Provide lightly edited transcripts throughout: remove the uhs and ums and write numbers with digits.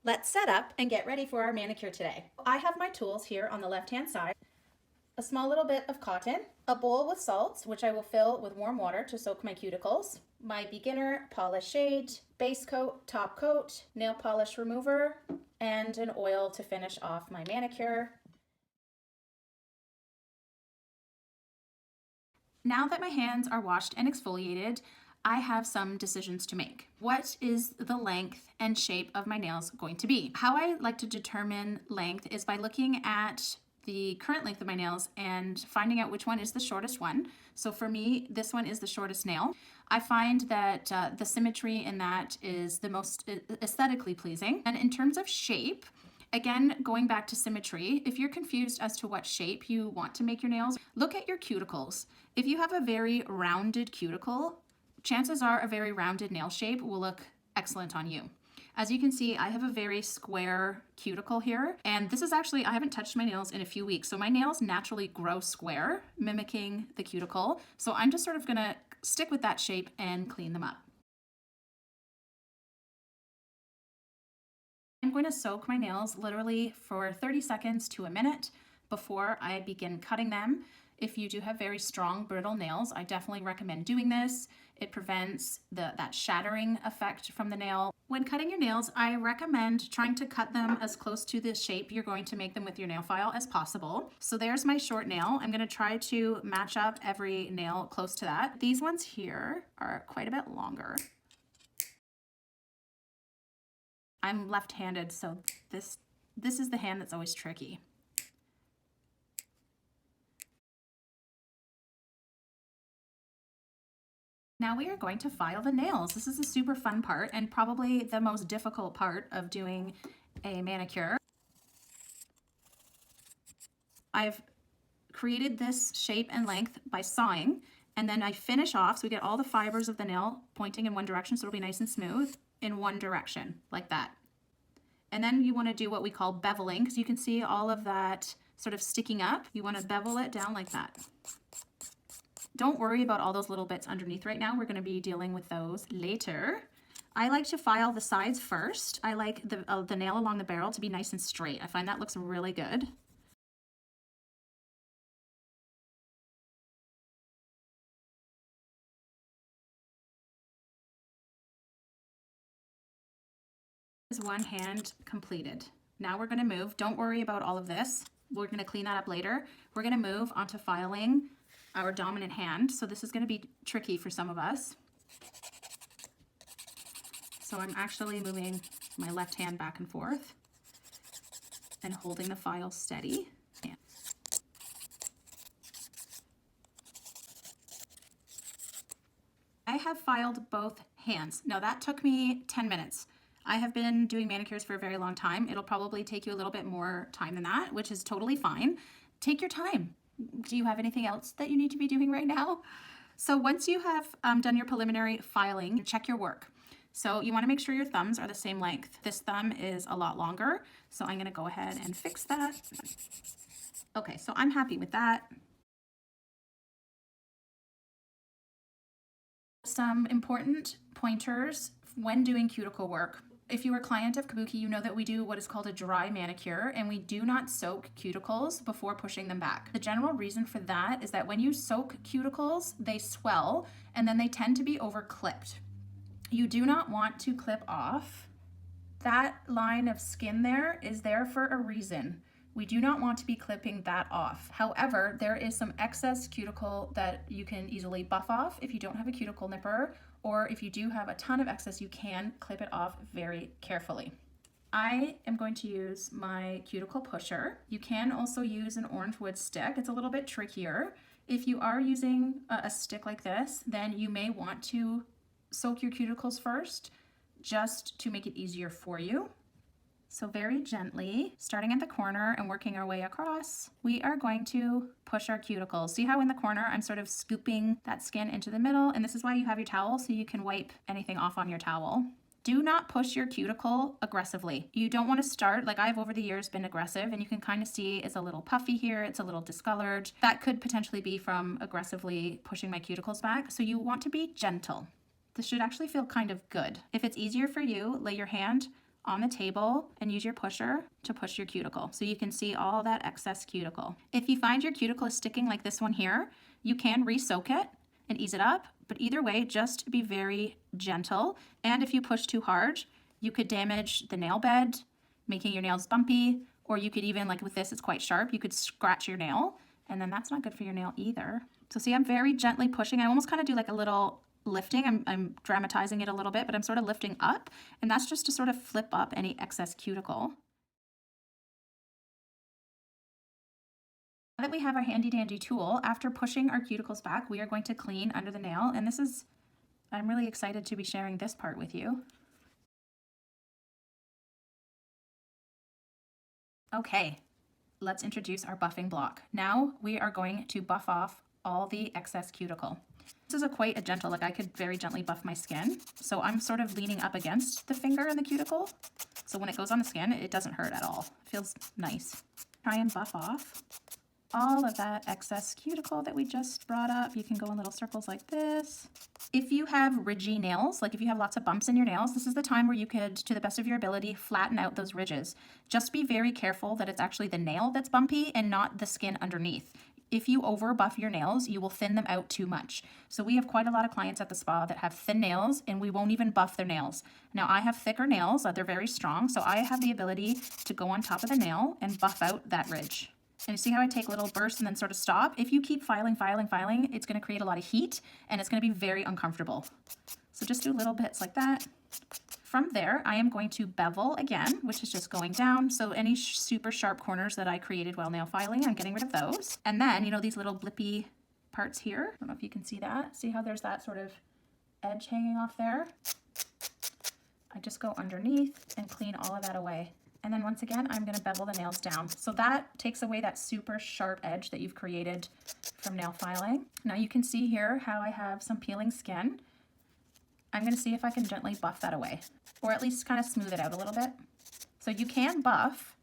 Let's set up and get ready for our manicure today. I have my tools here on the left-hand side. A small little bit of cotton, a bowl with salts, which I will fill with warm water to soak my cuticles, my beginner polish shade, base coat, top coat, nail polish remover, and an oil to finish off my manicure. Now that my hands are washed and exfoliated, I have some decisions to make. What is the length and shape of my nails going to be? How I like to determine length is by looking at the current length of my nails and finding out which one is the shortest one. So for me, this one is the shortest nail. I find that the symmetry in that is the most aesthetically pleasing. And in terms of shape, again, going back to symmetry, if you're confused as to what shape you want to make your nails, look at your cuticles. If you have a very rounded cuticle, chances are a very rounded nail shape will look excellent on you. As you can see, I have a very square cuticle here, and this is actually, I haven't touched my nails in a few weeks, so my nails naturally grow square, mimicking the cuticle. So I'm just sort of gonna stick with that shape and clean them up. I'm going to soak my nails literally for 30 seconds to a minute before I begin cutting them. If you do have very strong, brittle nails, I definitely recommend doing this. It prevents that shattering effect from the nail. When cutting your nails, I recommend trying to cut them as close to the shape you're going to make them with your nail file as possible. So there's my short nail. I'm going to try to match up every nail close to that. These ones here are quite a bit longer. I'm left-handed, so this is the hand that's always tricky. Now we are going to file the nails. This is a super fun part and probably the most difficult part of doing a manicure. I've created this shape and length by sawing, and then I finish off so we get all the fibers of the nail pointing in one direction, so it'll be nice and smooth in one direction, like that. And then you want to do what we call beveling, because you can see all of that sort of sticking up. You want to bevel it down like that. Don't worry about all those little bits underneath right now. We're going to be dealing with those later. I like to file the sides first. I like the nail along the barrel to be nice and straight. I find that looks really good. Is one hand completed. Now we're going to move. Don't worry about all of this. We're going to clean that up later. We're going to move on to filing our dominant hand. So this is going to be tricky for some of us. So I'm actually moving my left hand back and forth and holding the file steady. Yeah. I have filed both hands. Now that took me 10 minutes. I have been doing manicures for a very long time. It'll probably take you a little bit more time than that, which is totally fine. Take your time. Do you have anything else that you need to be doing right now? So once you have done your preliminary filing, check your work. So you want to make sure your thumbs are the same length. This thumb is a lot longer, so I'm going to go ahead and fix that. Okay, so I'm happy with that. Some important pointers when doing cuticle work. If you are a client of Kabuki, you know that we do what is called a dry manicure, and we do not soak cuticles before pushing them back. The general reason for that is that when you soak cuticles, they swell and then they tend to be over clipped. You do not want to clip off. That line of skin there is there for a reason. We do not want to be clipping that off. However, there is some excess cuticle that you can easily buff off if you don't have a cuticle nipper, or if you do have a ton of excess, you can clip it off very carefully. I am going to use my cuticle pusher. You can also use an orange wood stick. It's a little bit trickier. If you are using a stick like this, then you may want to soak your cuticles first, just to make it easier for you. So very gently, starting at the corner and working our way across, we are going to push our cuticles. See how in the corner I'm sort of scooping that skin into the middle, and this is why you have your towel, so you can wipe anything off on your towel. Do not push your cuticle aggressively. You don't want to start, like I've over the years been aggressive, and you can kind of see it's a little puffy here, it's a little discolored. That could potentially be from aggressively pushing my cuticles back, so you want to be gentle. This should actually feel kind of good. If it's easier for you, lay your hand on the table and use your pusher to push your cuticle so you can see all that excess cuticle. If you find your cuticle is sticking like this one here, you can re-soak it and ease it up, but either way, just be very gentle. And if you push too hard, you could damage the nail bed, making your nails bumpy, or you could even, like with this, it's quite sharp, you could scratch your nail, and then that's not good for your nail either. So see, I'm very gently pushing. I almost kind of do like a little lifting. I'm dramatizing it a little bit, but I'm sort of lifting up, and that's just to sort of flip up any excess cuticle. Now that we have our handy dandy tool, after pushing our cuticles back, we are going to clean under the nail, and I'm really excited to be sharing this part with you. Okay, let's introduce our buffing block. Now we are going to buff off all the excess cuticle. This is quite a gentle, like I could very gently buff my skin. So I'm sort of leaning up against the finger and the cuticle. So when it goes on the skin, it doesn't hurt at all. It feels nice. Try and buff off all of that excess cuticle that we just brought up. You can go in little circles like this. If you have ridgy nails, like if you have lots of bumps in your nails, this is the time where you could, to the best of your ability, flatten out those ridges. Just be very careful that it's actually the nail that's bumpy and not the skin underneath. If you over buff your nails, you will thin them out too much. So we have quite a lot of clients at the spa that have thin nails and we won't even buff their nails. Now I have thicker nails, they're very strong, so I have the ability to go on top of the nail and buff out that ridge. And you see how I take little bursts and then sort of stop? If you keep filing, it's going to create a lot of heat and it's going to be very uncomfortable. So just do little bits like that. From there, I am going to bevel again, which is just going down. So any super sharp corners that I created while nail filing, I'm getting rid of those. And then, you know, these little blippy parts here. I don't know if you can see that. See how there's that sort of edge hanging off there? I just go underneath and clean all of that away. And then once again, I'm going to bevel the nails down. So that takes away that super sharp edge that you've created from nail filing. Now you can see here how I have some peeling skin. I'm going to see if I can gently buff that away, or at least kind of smooth it out a little bit. So you can buff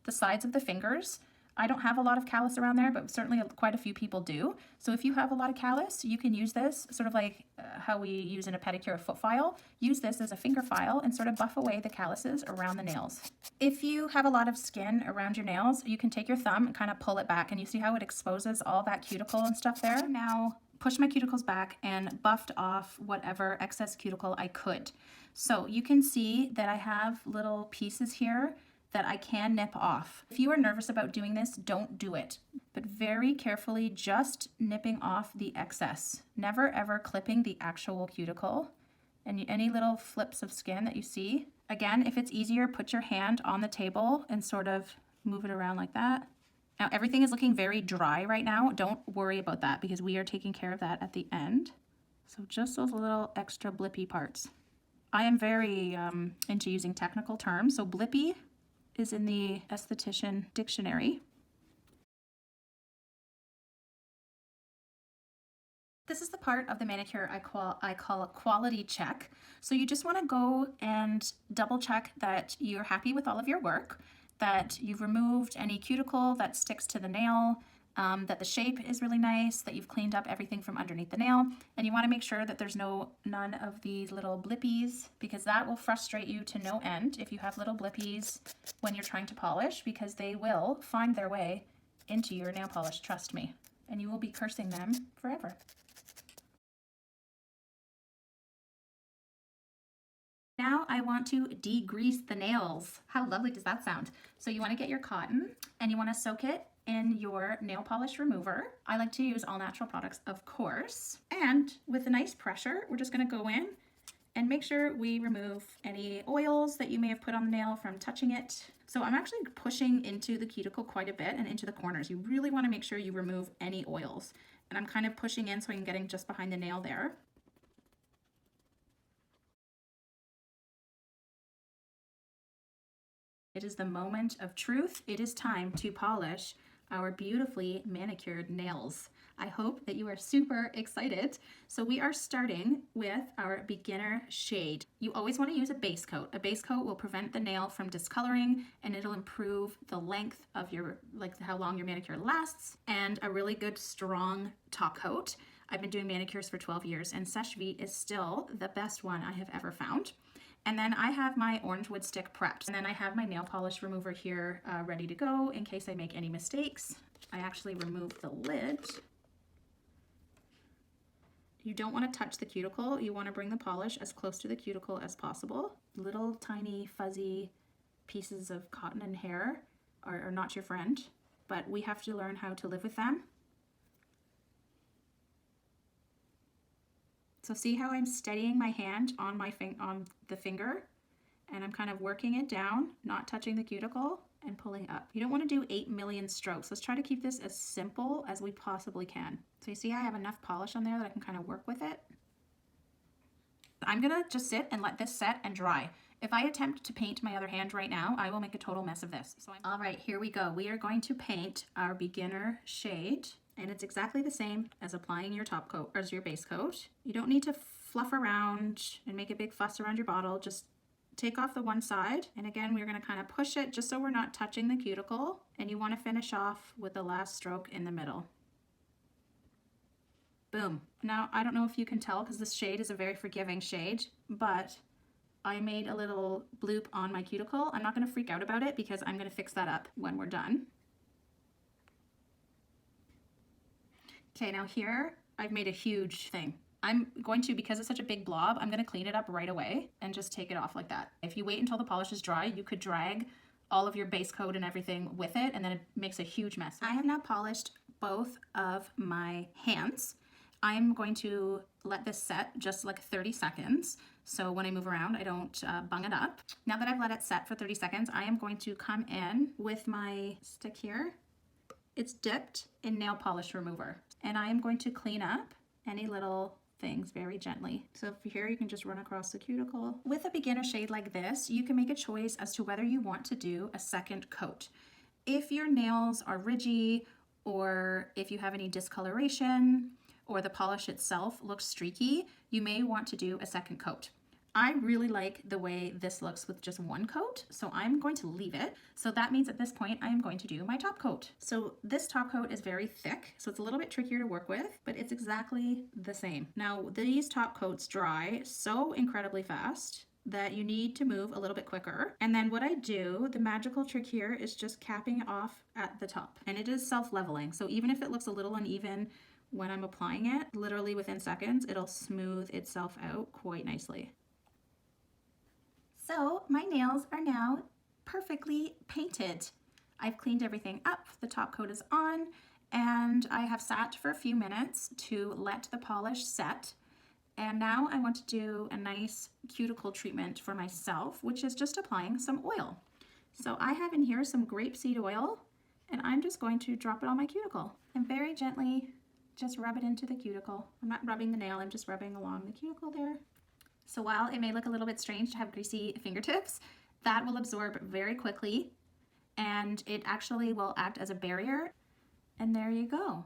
the sides of the fingers. I don't have a lot of callus around there, but certainly quite a few people do. So if you have a lot of callus, you can use this sort of like how we use in a pedicure a foot file. Use this as a finger file and sort of buff away the calluses around the nails. If you have a lot of skin around your nails, you can take your thumb and kind of pull it back, and you see how it exposes all that cuticle and stuff there. Now push my cuticles back and buffed off whatever excess cuticle I could. So you can see that I have little pieces here that I can nip off. If you are nervous about doing this, don't do it. But very carefully, just nipping off the excess. Never ever clipping the actual cuticle. And any little flips of skin that you see. Again, if it's easier, put your hand on the table and sort of move it around like that. Now everything is looking very dry right now. Don't worry about that because we are taking care of that at the end. So just those little extra blippy parts. I am very into using technical terms. So blippy is in the esthetician dictionary. This is the part of the manicure I call a quality check. So you just want to go and double check that you're happy with all of your work, that you've removed any cuticle that sticks to the nail, that the shape is really nice, that you've cleaned up everything from underneath the nail, and you want to make sure that there's none of these little blippies, because that will frustrate you to no end if you have little blippies when you're trying to polish, because they will find their way into your nail polish, trust me, and you will be cursing them forever. Now I want to degrease the nails. How lovely does that sound? So you want to get your cotton and you want to soak it in your nail polish remover. I like to use all natural products, of course. And with a nice pressure, we're just going to go in and make sure we remove any oils that you may have put on the nail from touching it. So I'm actually pushing into the cuticle quite a bit and into the corners. You really want to make sure you remove any oils. And I'm kind of pushing in so I'm getting just behind the nail there. It is the moment of truth. It is time to polish our beautifully manicured nails. I hope that you are super excited. So we are starting with our beginner shade. You always want to use a base coat. A base coat will prevent the nail from discoloring, and it'll improve the length of your, like how long your manicure lasts, and a really good strong top coat. I've been doing manicures for 12 years, and Sèche Vite is still the best one I have ever found. And then I have my orange wood stick prepped. And then I have my nail polish remover here ready to go in case I make any mistakes. I actually removed the lid. You don't want to touch the cuticle. You want to bring the polish as close to the cuticle as possible. Little tiny fuzzy pieces of cotton and hair are not your friend, but we have to learn how to live with them. So see how I'm steadying my hand on the finger, and I'm kind of working it down, not touching the cuticle, and pulling up. You don't want to do 8 million strokes. Let's try to keep this as simple as we possibly can. So you see I have enough polish on there that I can kind of work with it. I'm gonna just sit and let this set and dry. If I attempt to paint my other hand right now, I will make a total mess of this. All right, here we go. We are going to paint our beginner shade, and it's exactly the same as applying your top coat, or as your base coat. You don't need to fluff around and make a big fuss around your bottle. Just take off the one side, and again, we're gonna kind of push it just so we're not touching the cuticle, and you wanna finish off with the last stroke in the middle. Boom. Now, I don't know if you can tell because this shade is a very forgiving shade, but I made a little bloop on my cuticle. I'm not gonna freak out about it because I'm gonna fix that up when we're done. Okay, now here, I've made a huge thing. I'm going to, because it's such a big blob, I'm gonna clean it up right away and just take it off like that. If you wait until the polish is dry, you could drag all of your base coat and everything with it, and then it makes a huge mess. I have now polished both of my hands. I'm going to let this set just like 30 seconds. So when I move around, I don't bung it up. Now that I've let it set for 30 seconds, I am going to come in with my stick here. It's dipped in nail polish remover. And I am going to clean up any little things very gently. So here you can just run across the cuticle. With a beginner shade like this, you can make a choice as to whether you want to do a second coat. If your nails are ridgy, or if you have any discoloration, or the polish itself looks streaky, you may want to do a second coat. I really like the way this looks with just one coat, so I'm going to leave it. So that means at this point, I am going to do my top coat. So this top coat is very thick, so it's a little bit trickier to work with, but it's exactly the same. Now, these top coats dry so incredibly fast that you need to move a little bit quicker. And then what I do, the magical trick here is just capping it off at the top. And it is self-leveling, so even if it looks a little uneven when I'm applying it, literally within seconds, it'll smooth itself out quite nicely. So my nails are now perfectly painted. I've cleaned everything up, the top coat is on, and I have sat for a few minutes to let the polish set. And now I want to do a nice cuticle treatment for myself, which is just applying some oil. So I have in here some grapeseed oil, and I'm just going to drop it on my cuticle and very gently just rub it into the cuticle. I'm not rubbing the nail, I'm just rubbing along the cuticle there. So while it may look a little bit strange to have greasy fingertips, that will absorb very quickly, and it actually will act as a barrier. And there you go.